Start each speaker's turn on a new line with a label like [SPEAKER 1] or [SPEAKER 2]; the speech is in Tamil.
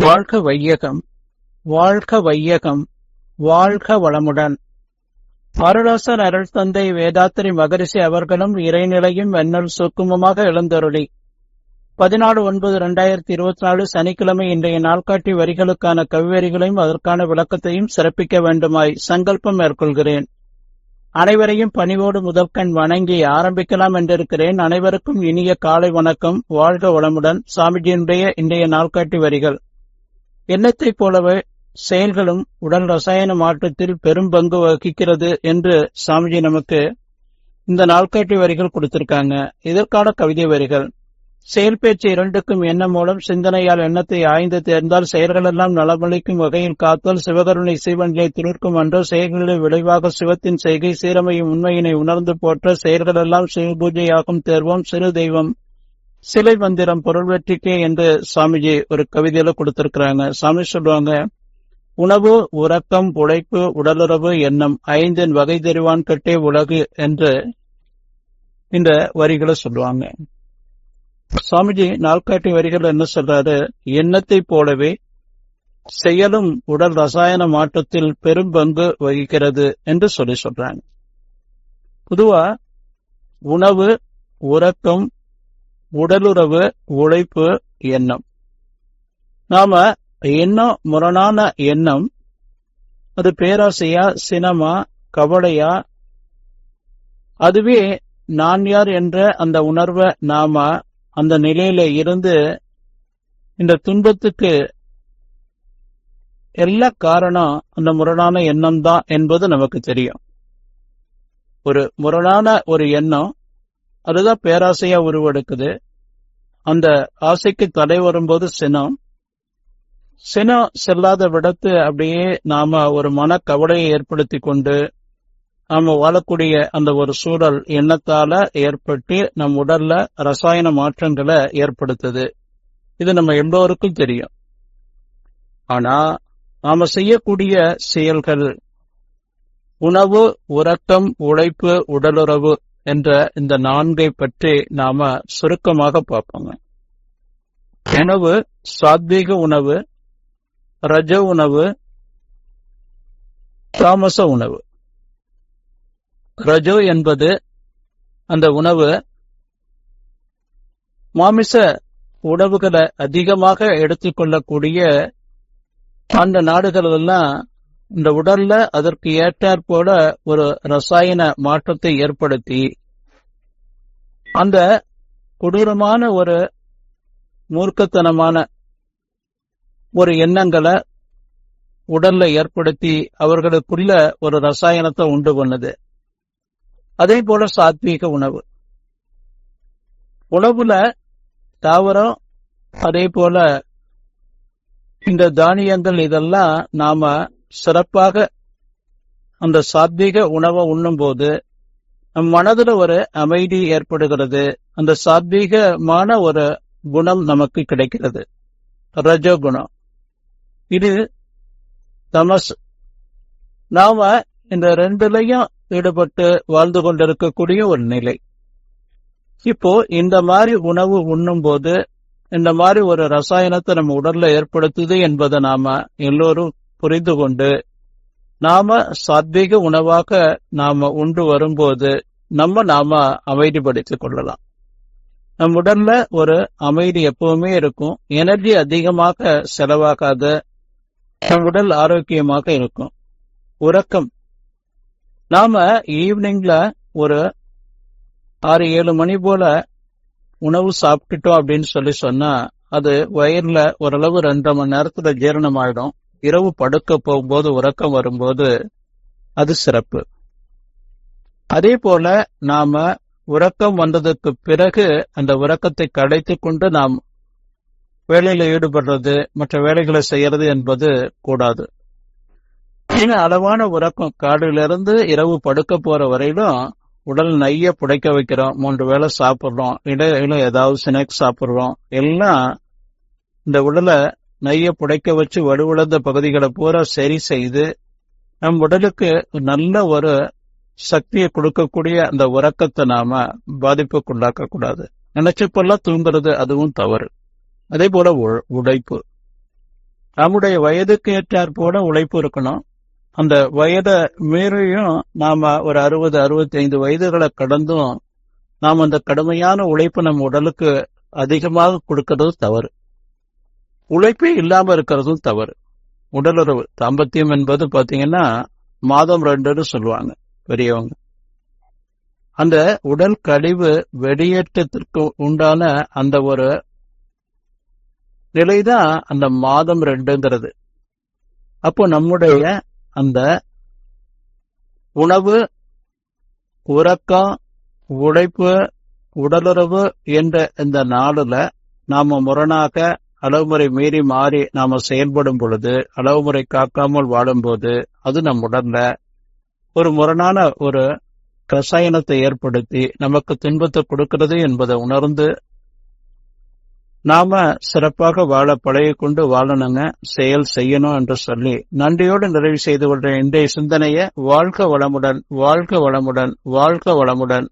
[SPEAKER 1] வாழ்க வையகம், வாழ்க வையகம், வாழ்க வளமுடன். அருளாசர் அருள் தந்தை வேதாத்திரி மகரிஷி அவர்களும் இறைநிலையும் வெண்ணல் சுக்குமமாக எழுந்தருளி 14/9/2024 சனிக்கிழமை இன்றைய நாள்காட்டி வரிகளுக்கான கவிவரிகளையும் அதற்கான விளக்கத்தையும் சிறப்பிக்க வேண்டுமாய் சங்கல்பம் மேற்கொள்கிறேன். அனைவரையும் பணிவோடு முதற்கண் வணங்கி ஆரம்பிக்கலாம் என்றிருக்கிறேன். அனைவருக்கும் இனிய காலை வணக்கம். வாழ்க வளமுடன். சாமிஜியினுடைய இன்றைய நாள்காட்டி வரிகள். எண்ணத்தைப் போலவே செயல்களும் உடல் ரசாயன மாற்றத்தில் பெரும் பங்கு வகிக்கிறது என்று சாமிஜி நமக்கு இந்த நாள்காட்டி வரிகள் கொடுத்திருக்காங்க. இதற்கான கவிதை வரிகள். செயல் பேச்சு இரண்டுக்கும் எண்ணம் மூலம் சிந்தனையால் எண்ணத்தை ஆய்ந்து தேர்ந்தால் செயல்களெல்லாம் நலமளிக்கும் வகையில் காத்தால் சிவகருணை சீவனிலை துளிர்க்கும் அன்றோ செயல்களில் விளைவாக சிவத்தின் செய்கை சீரமையும் உண்மையினை உணர்ந்து போற்ற செயல்களெல்லாம் சிவ பூஜையாகும் தேர்வோம் சிறு தெய்வம் சிலை மந்திரம் பொருள் வெற்றிக்கே என்று சாமிஜி ஒரு கவிதையில கொடுத்திருக்கிறாங்க. சாமி சொல்லுவாங்க, உணவு, உறக்கம், உழைப்பு, உடலுறவு, எண்ணம் ஐந்தின் வகை தெரிவான் கட்டே உலகு என்று இந்த வரிகளை சொல்லுவாங்க. சாமிஜி நாள்காட்டி வரிகள் என்ன சொல்றாரு? எண்ணத்தை போலவே செயலும் உடல் ரசாயன மாற்றத்தில் பெரும் பங்கு வகிக்கிறது என்று சொல்றாங்க. பொதுவா உணவு, உறக்கம், உடலுறவு, உழைப்பு, எண்ணம். நாம எண்ணம் முரணான எண்ணம், அது பேராசையா, சினமா, கவலையா, அதுவே நான் யார் என்ற அந்த உணர்வை நாம அந்த நிலையில இருந்து இந்த துன்பத்துக்கு எல்லா காரணம் அந்த முரணான எண்ணம் தான் என்பது நமக்கு தெரியும். ஒரு முரணான ஒரு எண்ணம் அதுதான் பேராசையா உருவெடுக்குது. அந்த ஆசைக்கு தடை வரும்போது சினம் செல்லாத விடத்து அப்படியே நாம ஒரு மன கவலையை ஏற்படுத்தி கொண்டு நாம வாழக்கூடிய அந்த ஒரு சூழல் எண்ணத்தால ஏற்பட்டு நம் உடல்ல ரசாயன மாற்றங்களை ஏற்படுத்துது. இது நம்ம எல்லோருக்கும் தெரியும். ஆனா நாம செய்யக்கூடிய செயல்கள் உணவு, உறக்கம், உழைப்பு, உடலுறவு என்ற இந்த நான்கை பற்றி நாம சுருக்கமாக பார்ப்போங்க. உணவு, சாத்வீக உணவு, ரஜ உணவு, தாமச உணவு. ரஜோ என்பது அந்த உணவு மாமிச உணவுகளை அதிகமாக எடுத்துக்கொள்ளக்கூடிய அந்த நாடுகளெல்லாம் இந்த உடல்ல அதற்கு ஏற்றாற் போல ஒரு ரசாயன மாற்றத்தை ஏற்படுத்தி அந்த கொடூரமான ஒரு மூர்க்கத்தனமான ஒரு எண்ணங்களை உடல்ல ஏற்படுத்தி அவர்களுக்குள்ள ஒரு ரசாயனத்தை உண்டு பண்ணுது. அதே போல சாத்வீக உணவு, உணவுல தாவரம், அதே போல இந்த தானியங்கள், இதெல்லாம் நாம சிறப்பாக அந்த சாத்வீக உணவை உண்ணும் போது நம் மனதுல ஒரு அமைதி ஏற்படுகிறது. அந்த சாத்வீகமான ஒரு குணம் நமக்கு கிடைக்கிறது, ரஜோகுணம். இது தமஸ். நாம இந்த ரெண்டுலையும் ஈடுபட்டு வாழ்ந்து கொண்டிருக்கக்கூடிய ஒரு நிலை. இப்போ இந்த மாதிரி உணவு உண்ணும் போது இந்த மாதிரி ஒரு ரசாயனத்தை நம்ம உடல்ல ஏற்படுத்துது என்பதை நாம எல்லோரும் புரிந்து கொண்டு நாம சாத்வீக உணவாக நாம உண்டு வரும்போது நாம அமைதிப்படுத்திக் கொள்ளலாம். நம் உடல்ல ஒரு அமைதி எப்பவுமே இருக்கும். எனர்ஜி அதிகமாக செலவாகாத நம் உடல் ஆரோக்கியமாக இருக்கும். உறக்கம், நாம ஈவினிங்ல ஒரு 6-7 மணி போல உணவு சாப்பிட்டுட்டோம் அப்படின்னு சொன்னா அது வயிறுல ஓரளவு 2 மணி நேரத்துல ஜீரணம் ஆயிடும். இரவு படுக்க போகும்போது உறக்கம் வரும்போது அது சிறப்பு. அதே போல நாம உறக்கம் வந்ததுக்கு பிறகு அந்த உறக்கத்தை கடைத்து கொண்டு நாம் வேலையில ஈடுபடுறது, மற்ற வேலைகளை செய்யறது என்பது கூடாது. அளவான உறக்கம், காலையிலிருந்து இரவு படுக்க போற வரையிலும் உடல் நைய புடைக்க வைக்கிறோம். 3 வேளை சாப்பிடுறோம், இடையில ஏதாவது ஸ்நாக்ஸ் சாப்பிடுறோம். எல்லாம் இந்த உடலை நைய புடைக்க வச்சு வலுவிழந்த பகுதிகளை பூரா சரி செய்து நம் உடலுக்கு நல்ல ஒரு சக்தியை கொடுக்கக்கூடிய அந்த உறக்கத்தை நாம பாதிப்புக்குள்ளாக்க கூடாது. நினைச்சப்பெல்லாம் தூங்குறது அதுவும் தவறு. அதே போல உழைப்பு, நம்முடைய வயதுக்கு ஏற்றாற் போல உழைப்பு இருக்கணும். அந்த வயதை மீறியும் நாம ஒரு 60, 65 வயதுகளை கடந்தும் நாம் அந்த கடுமையான உழைப்பு நம் உடலுக்கு அதிகமாக கொடுக்கறது தவறு. உழைப்பே இல்லாம இருக்கிறதும் தவறு. உடலுறவு தாம்பத்தியம் என்பது பாத்தீங்கன்னா மாதம் 2ன்னு சொல்லுவாங்க பெரியவங்க. அந்த உடல் கழிவு வெளியேற்றத்திற்கு உண்டான அந்த ஒரு நிலைதான் அந்த மாதம் 2ங்கிறது. அப்போ நம்முடைய அந்த உணவு, உறக்கம், உழைப்பு, உடலுறவு என்ற இந்த நாளுல நாம முரணாக அளவுமுறை மீறி மாறி நாம செயல்படும் பொழுது, அளவுமுறை காக்காமல் வாழும்போது அது நம் உடல்ல ஒரு முரணான ஒரு ரசாயனத்தை ஏற்படுத்தி நமக்கு துன்பத்தை கொடுக்கிறது என்பதை உணர்ந்து நாம சிறப்பாக வாழ பழகிக்கொண்டு வாழணுங்க, செயல் செய்யணும் என்று சொல்லி நன்றியோடு நிறைவு செய்து கொள்ற இன்றைய சிந்தனையை வாழ்க வளமுடன், வாழ்க வளமுடன், வாழ்க வளமுடன்.